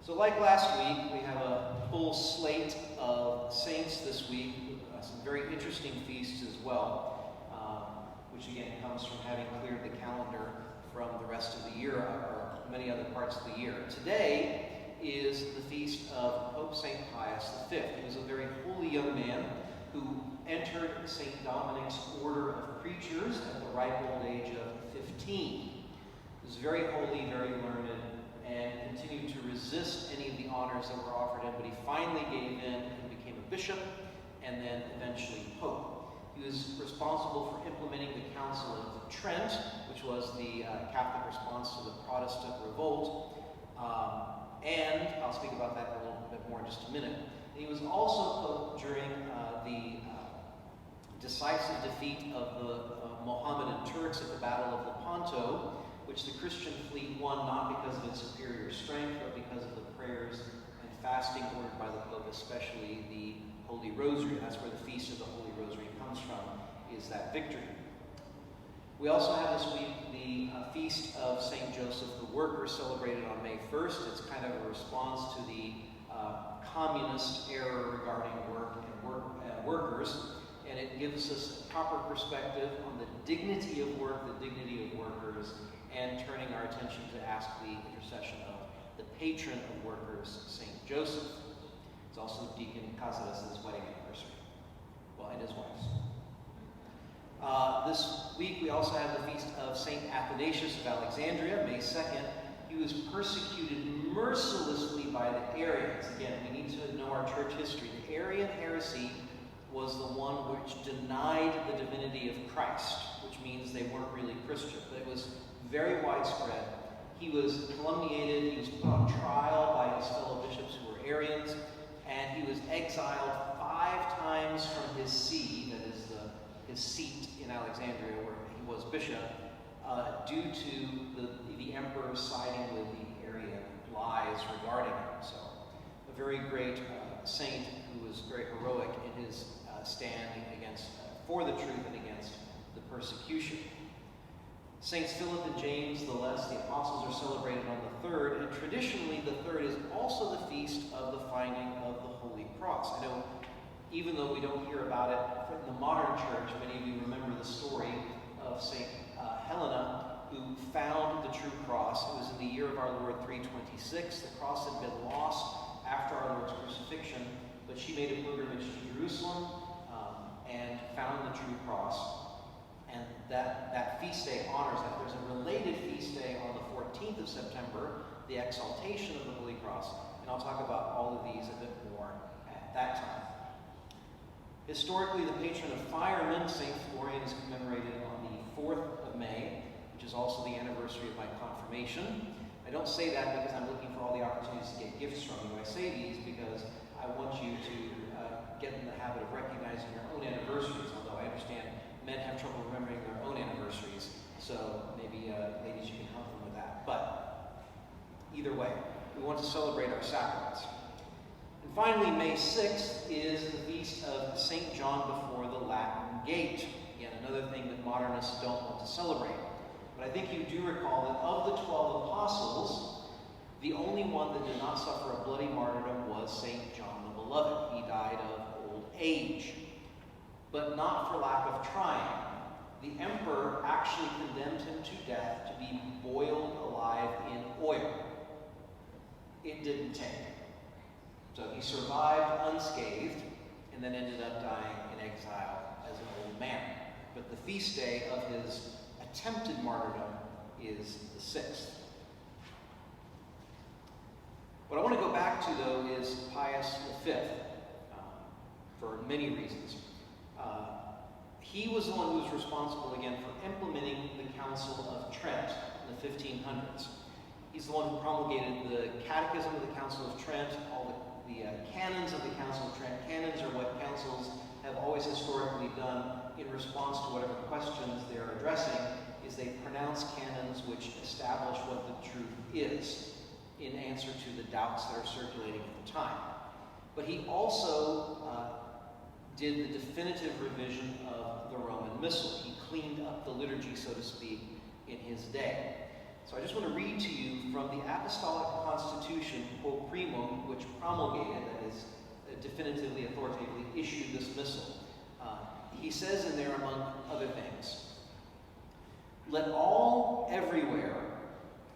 So like last week, we have a full slate of saints this week, some very interesting feasts as well, which again comes from having cleared the calendar from the rest of the year, or many other parts of the year. Today is the feast of Pope St. Pius V. He was a very holy young man who entered St. Dominic's order of preachers at the ripe old age of 15. He was very holy, very learned, and continued to resist any of the honors that were offered him, but he finally gave in and became a bishop, and then eventually pope. He was responsible for implementing the Council of Trent, which was the Catholic response to the Protestant revolt, and I'll speak about that a little bit more in just a minute. And he was also pope during the decisive defeat of the Mohammedan Turks at the Battle of Lepanto, which the Christian fleet won not because of its superior strength, but because of the prayers and fasting ordered by the Pope, especially the Holy Rosary. That's where the Feast of the Holy Rosary comes from, is that victory. We also have this week the Feast of St. Joseph the Worker, celebrated on May 1st. It's kind of a response to the communist error regarding work and workers, and it gives us a proper perspective on the dignity of work, the dignity of workers, and turning our attention to ask the intercession of the patron of workers, St. Joseph. It's also Deacon Casadas's wedding anniversary. Well, and his wife's. This week we also have the feast of St. Athanasius of Alexandria, May 2nd. He was persecuted mercilessly by the Arians. Again, we need to know our church history. The Arian heresy was the one which denied the divinity of Christ, which means they weren't really Christian, but it was very widespread. He was calumniated, he was put on trial by his fellow bishops who were Arians, and he was exiled 5 times from his see, that is his seat in Alexandria where he was bishop, due to the emperor siding with the Arian lies regarding him. So a very great saint who was very heroic in his stand against, for the truth and against the persecution. Saints Philip and James the Less, the apostles, are celebrated on the 3rd, and traditionally the 3rd is also the feast of the finding of the Holy Cross. I know, even though we don't hear about it in the modern church, many of you remember the story of St. Helena, who found the true cross. It was in the year of our Lord 326. The cross had been lost after our Lord's crucifixion, but she made a pilgrimage to Jerusalem and found the true cross. And that feast day honors that. There's a related feast day on the 14th of September, the Exaltation of the Holy Cross, and I'll talk about all of these a bit more at that time. Historically, the patron of firemen, St. Florian, is commemorated on the 4th of May, which is also the anniversary of my confirmation. I don't say that because I'm looking for all the opportunities to get gifts from you. I say these because I want you to get in the habit of recognizing your own anniversaries, although I understand men have trouble remembering their own anniversaries, so maybe ladies, you can help them with that. But either way, we want to celebrate our sacraments. And finally, May 6th is the feast of St. John before the Latin Gate. Again, another thing that modernists don't want to celebrate. But I think you do recall that of the 12 apostles, the only one that did not suffer a bloody martyrdom was St. John the Beloved. He died of old age, but not for lack of trying. The emperor actually condemned him to death to be boiled alive in oil. It didn't take. So he survived unscathed and then ended up dying in exile as an old man. But the feast day of his attempted martyrdom is the 6th. What I want to go back to, though, is Pius V, for many reasons. He was the one who was responsible, again, for implementing the Council of Trent in the 1500s. He's the one who promulgated the Catechism of the Council of Trent, all the canons of the Council of Trent. Canons are what councils have always historically done in response to whatever questions they're addressing, is they pronounce canons which establish what the truth is in answer to the doubts that are circulating at the time. But he also did the definitive revision of the Roman Missal. He cleaned up the liturgy, so to speak, in his day. So I just want to read to you from the Apostolic Constitution quo primum, which promulgated, that is, definitively, authoritatively issued this missal. He says in there, among other things, "Let all everywhere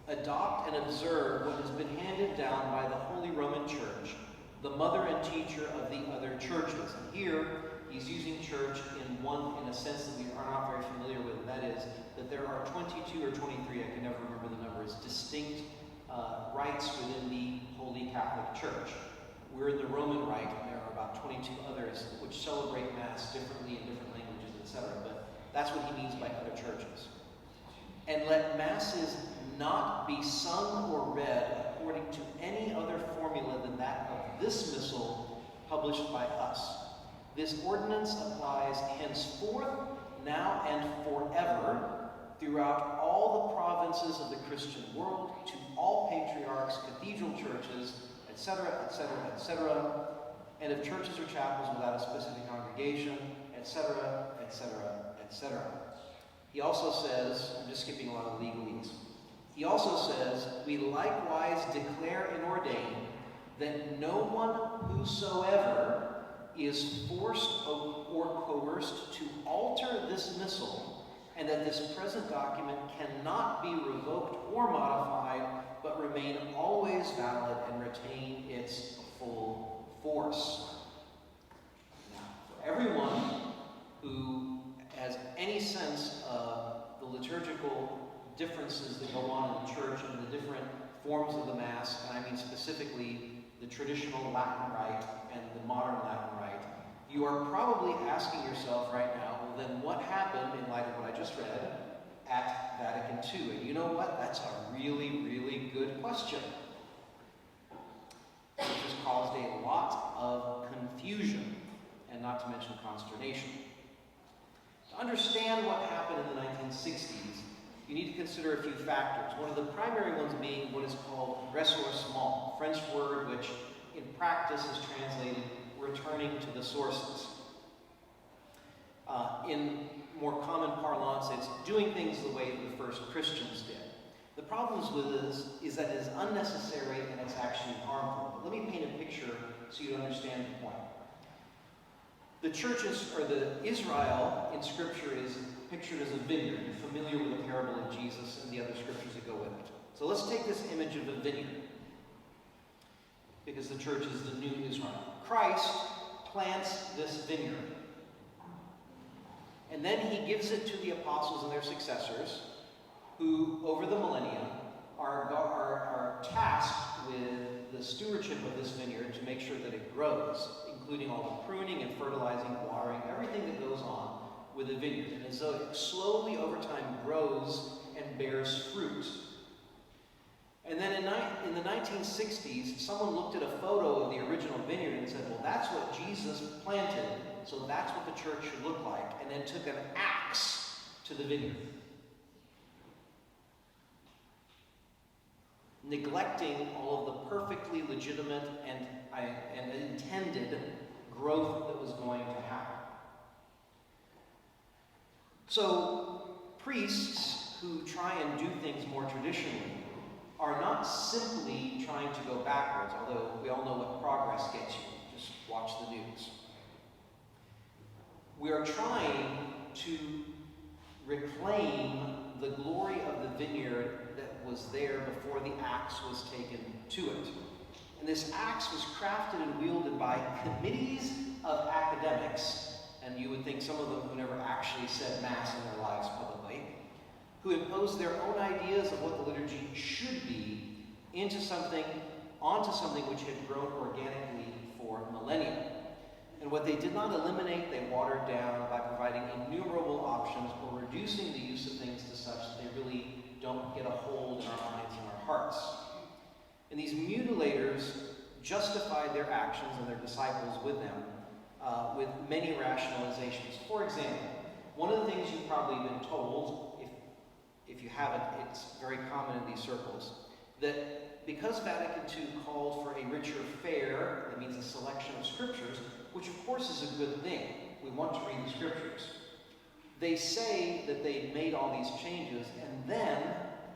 adopt and observe what has been handed down by the Holy Roman Church, the mother and teacher of the other churches." And here, he's using church in a sense that we are not very familiar with, and that is that there are 22 or 23, I can never remember the numbers, distinct rites within the Holy Catholic Church. We're in the Roman Rite, and there are about 22 others which celebrate Mass differently in different languages, etc. But that's what he means by other churches. "And let Masses not be sung or read according to any other formula than that of this missal published by us. This ordinance applies henceforth, now and forever, throughout all the provinces of the Christian world, to all patriarchs, cathedral churches, etc., etc., etc., and of churches or chapels without a specific congregation, etc., etc., etc." He also says, I'm just skipping a lot of legalese, he also says, "We likewise declare and ordain that no one whosoever is forced or coerced to alter this missal, and that this present document cannot be revoked or modified, but remain always valid and retain its full force." Now, for everyone who has any sense of the liturgical differences that go on in the church and the different forms of the Mass, and I mean specifically the traditional Latin Rite and the modern Latin Rite, you are probably asking yourself right now, well then what happened, in light of what I just read, at Vatican II? And you know what? That's a really, really good question, which has caused a lot of confusion, and not to mention consternation. To understand what happened in the 1960s, you need to consider a few factors. One of the primary ones being what is called ressourcement, French word which in practice is translated returning to the sources. In more common parlance, it's doing things the way that the first Christians did. The problems with this is that it is unnecessary and it's actually harmful. But let me paint a picture so you understand the point. The churches, or the Israel in Scripture, is pictured as a vineyard. You're familiar with the parable of Jesus and the other scriptures that go with it. So let's take this image of a vineyard, because the church is the new Israel. Christ plants this vineyard, and then he gives it to the apostles and their successors, who, over the millennia, are tasked with the stewardship of this vineyard to make sure that it grows, including all the pruning and fertilizing, watering, everything that goes on with a vineyard. And as though it slowly over time grows and bears fruit. And then in the 1960s, someone looked at a photo of the original vineyard and said, well, that's what Jesus planted, so that's what the church should look like, and then took an axe to the vineyard, neglecting all of the perfectly legitimate and intended growth that was going to happen. So priests who try and do things more traditionally are not simply trying to go backwards, although we all know what progress gets you. Just watch the news. We are trying to reclaim the glory of the vineyard that was there before the axe was taken to it. And this axe was crafted and wielded by committees of academics, and you would think some of them who never actually said Mass in their lives publicly, who imposed their own ideas of what the liturgy should be onto something which had grown organically for millennia. And what they did not eliminate, they watered down by providing innumerable options or reducing the use of things to such that they really don't get a hold in our minds and our hearts. And these mutilators justified their actions and their disciples with them with many rationalizations. For example, one of the things you've probably been told, if you haven't, it's very common in these circles, that because Vatican II called for a richer fare, that means a selection of scriptures, which of course is a good thing. We want to read the scriptures. They say that they made all these changes, and then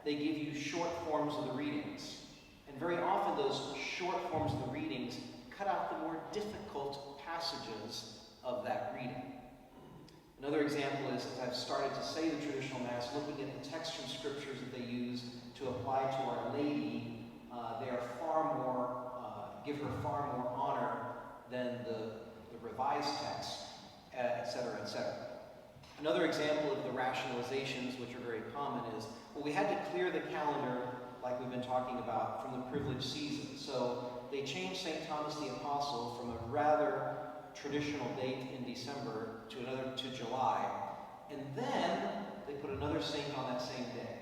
they give you short forms of the readings. And very often those short forms of the readings cut out the more difficult passages of that reading. Another example is, as I've started to say the traditional Mass, looking at the text from scriptures that they use to apply to Our Lady, they are far more, give her far more honor than the revised text, etc., etc. Another example of the rationalizations, which are very common, is, well, we had to clear the calendar, like we've been talking about, from the privileged season. So they changed St. Thomas the Apostle from a rather traditional date in December to July, and then they put another saint on that same day.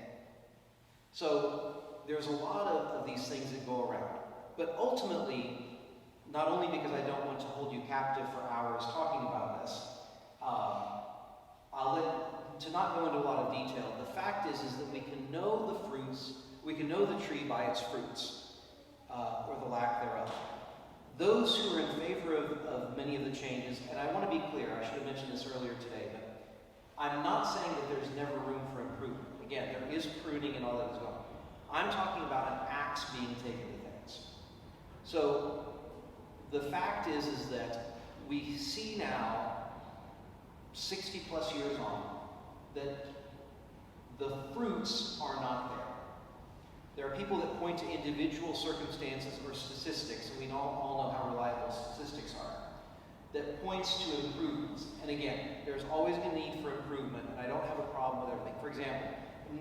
So there's a lot of these things that go around. But ultimately, not only because I don't want to hold you captive for hours talking about this, to not go into a lot of detail, the fact is that we can know the fruits, we can know the tree by its fruits, or the lack thereof. Those who are in favor of many of the changes, and I want to be clear, I should have mentioned this earlier today, but I'm not saying that there's never room for improvement. Again, there is pruning and all that is going on. I'm talking about an axe being taken to things. So the fact is that we see now, 60 plus years on, that the fruits are not there. There are people that point to individual circumstances or statistics, and we all know how reliable statistics are, that points to improvements. And again, there's always a need for improvement, and I don't have a problem with everything. For example,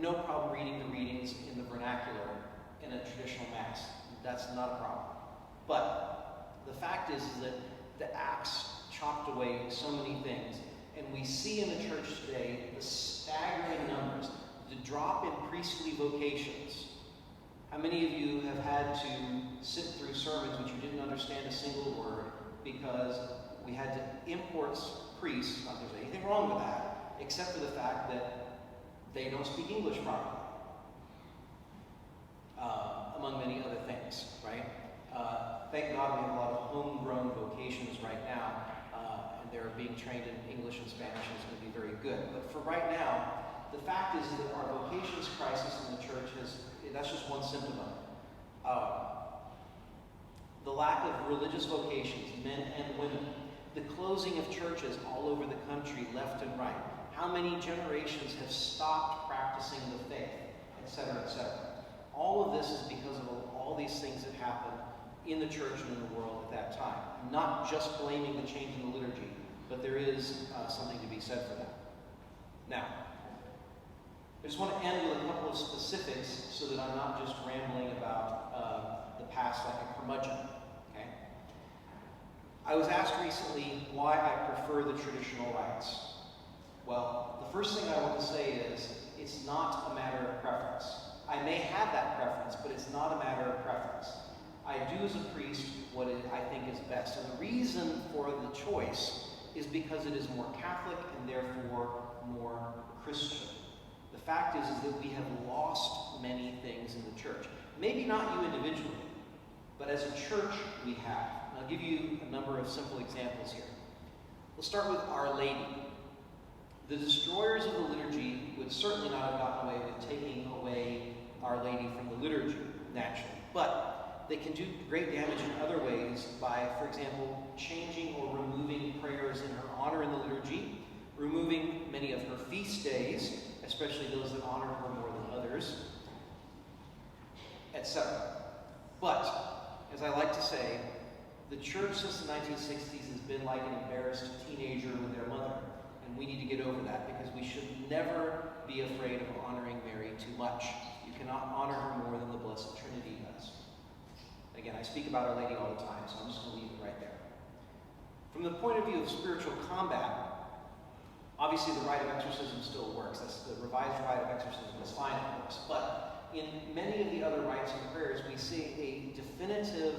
no problem reading the readings in the vernacular in a traditional Mass. That's not a problem. But the fact is that the axe chopped away so many things, and we see in the church today the staggering numbers, the drop in priestly vocations. How many of you have had to sit through sermons which you didn't understand a single word because we had to import priests? Not that there's anything wrong with that, except for the fact that they don't speak English properly, among many other things, right? Thank God we have a lot of homegrown vocations right now, and they're being trained in English and Spanish, and it's going to be very good. But for right now, the fact is that our vocations crisis in the church that's just one symptom of it. The lack of religious vocations, men and women, the closing of churches all over the country, left and right. How many generations have stopped practicing the faith, etc., etc. All of this is because of all these things that happened in the church and in the world at that time. I'm not just blaming the change in the liturgy, but there is something to be said for that. Now, I just want to end with a couple of specifics so that I'm not just rambling about the past like a curmudgeon. Okay? I was asked recently why I prefer the traditional rites. Well, the first thing I want to say is it's not a matter of preference. I may have that preference, but it's not a matter of preference. I do as a priest what I think is best. And the reason for the choice is because it is more Catholic and therefore more Christian. The fact is that we have lost many things in the church. Maybe not you individually, but as a church we have. And I'll give you a number of simple examples here. We'll start with Our Lady. The destroyers of the liturgy would certainly not have gotten away with taking away Our Lady from the liturgy, naturally. But they can do great damage in other ways by, for example, changing or removing prayers in her honor in the liturgy, removing many of her feast days, especially those that honor her more than others, etc. But, as I like to say, the church since the 1960s has been like an embarrassed teenager with their mother, and we need to get over that because we should never be afraid of honoring Mary too much. You cannot honor her more than the Blessed Trinity does. Again, I speak about Our Lady all the time, so I'm just going to leave it right there. From the point of view of spiritual combat, obviously, the rite of exorcism still works. That's the revised rite of exorcism is fine, it works. But in many of the other rites and prayers, we see a definitive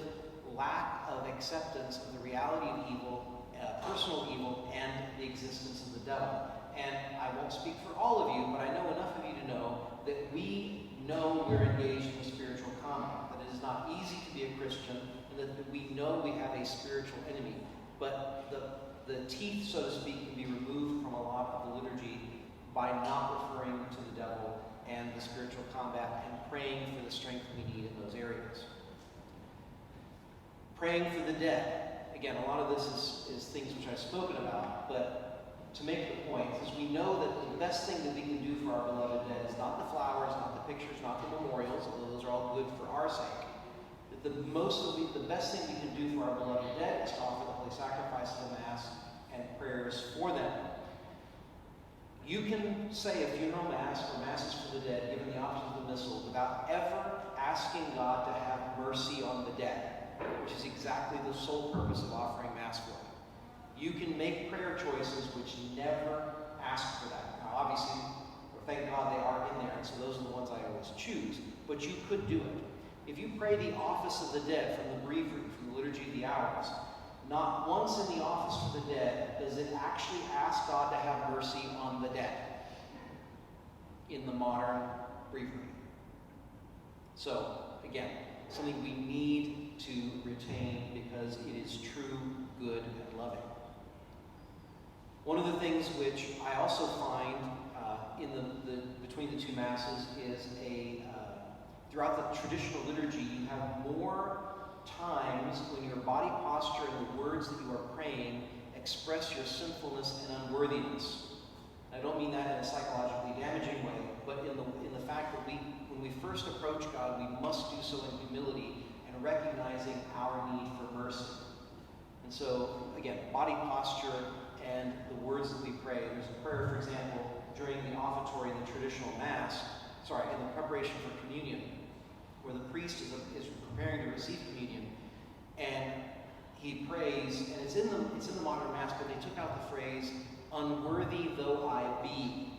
lack of acceptance of the reality of evil, personal evil, and the existence of the devil. And I won't speak for all of you, but I know enough of you to know that we know we're engaged in a spiritual combat, that it is not easy to be a Christian, and that we know we have a spiritual enemy. But the teeth, so to speak, can be removed from a lot of the liturgy by not referring to the devil and the spiritual combat and praying for the strength we need in those areas. Praying for the dead. Again, a lot of this is things which I've spoken about, but to make the point is we know that the best thing that we can do for our beloved dead is not the flowers, not the pictures, not the memorials, although those are all good for our sake. But the best thing we can do for our beloved dead is to offer the holy sacrifice of the Mass and prayers for them. You can say a funeral Mass or Masses for the dead, given the option of the Missal, without ever asking God to have mercy on the dead, which is exactly the sole purpose of offering Mass for them. You can make prayer choices which never ask for that. Now, obviously, thank God they are in there, and so those are the ones I always choose. But you could do it. If you pray the Office of the Dead from the Breviary, from the Liturgy of the Hours, not once in the Office for the Dead does it actually ask God to have mercy on the dead in the modern Breviary. So, again, something we need to retain because it is true, good, and loving. One of the things which I also find between the two Masses is throughout the traditional liturgy, you have more times when your body posture and the words that you are praying express your sinfulness and unworthiness. I don't mean that in a psychologically damaging way, but in the fact that when we first approach God, we must do so in humility and recognizing our need for mercy. And so, again, body posture and the words that we pray. There's a prayer, for example, during the offertory in the traditional Mass, in the preparation for communion, where the priest is preparing to receive communion, and he prays, and it's in the modern Mass, but they took out the phrase, "unworthy though I be."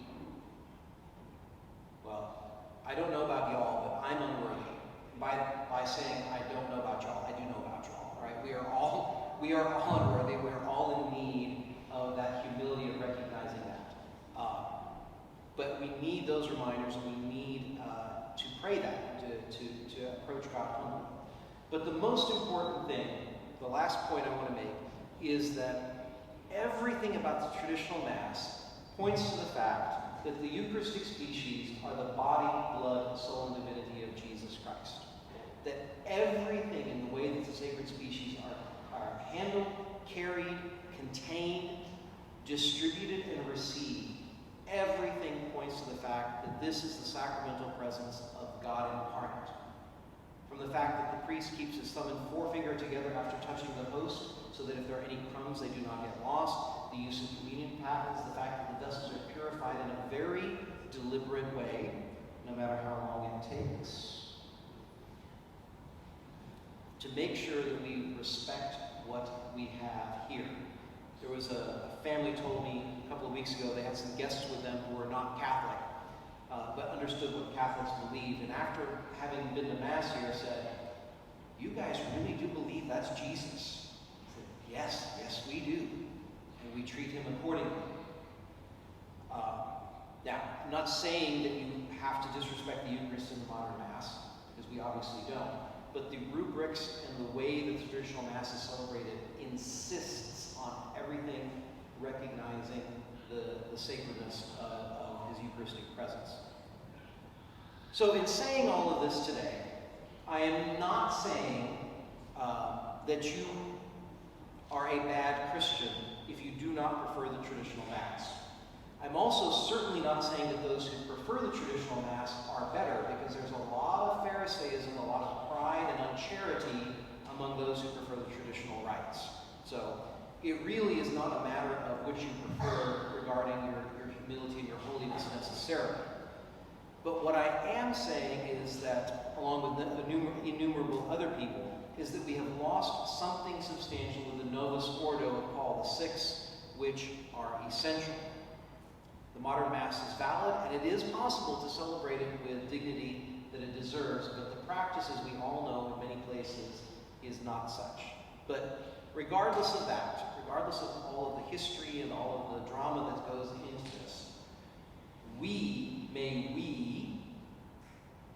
Well, I don't know about y'all, but I'm unworthy. By saying I don't know about y'all, I do know about y'all. Right? We are all unworthy. We are all in need of that humility of recognizing that. But we need those reminders, and we need to pray that, to approach God humbly. But the most important thing, the last point I want to make, is that everything about the traditional Mass points to the fact that the Eucharistic species are the body, blood, soul, and divinity of Jesus Christ. That everything in the way that the sacred species are handled, carried, contained, distributed, and received, everything points to the fact that this is the sacramental presence of God incarnate. From the fact that the priest keeps his thumb and forefinger together after touching the host, so that if there are any crumbs, they do not get lost, the use of communion patens, the fact that the vessels are purified in a very deliberate way, no matter how long it takes, to make sure that we respect what we have here. There was a family told me a couple of weeks ago they had some guests with them who were not Catholic, but understood what Catholics believed. And after having been to Mass here, said, "You guys really do believe that's Jesus?" I said, yes, we do. And we treat him accordingly. Now, I'm not saying that you have to disrespect the Eucharist in the modern Mass, because we obviously don't. But the rubrics and the way that the traditional Mass is celebrated insists on everything recognizing the sacredness of his Eucharistic presence. So in saying all of this today, I am not saying that you are a bad Christian if you do not prefer the traditional Mass. I'm also certainly not saying that those who prefer the traditional Mass are better, because there's a lot of Pharisaism, a lot of pride and uncharity among those who prefer the traditional rites. So it really is not a matter of which you prefer regarding your humility and your holiness necessarily. But what I am saying is that, along with innumerable other people, is that we have lost something substantial with the Novus Ordo of Paul VI, which are essential. The modern Mass is valid, and it is possible to celebrate it with dignity that it deserves, but the practice, as we all know in many places, is not such. But regardless of that, regardless of all of the history and all of the drama that goes into this, may we,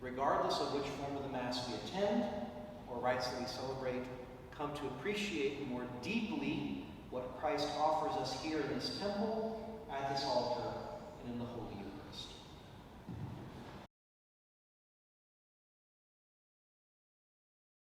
regardless of which form of the Mass we attend or rites that we celebrate, come to appreciate more deeply what Christ offers us here in this temple, at this altar, and in the Holy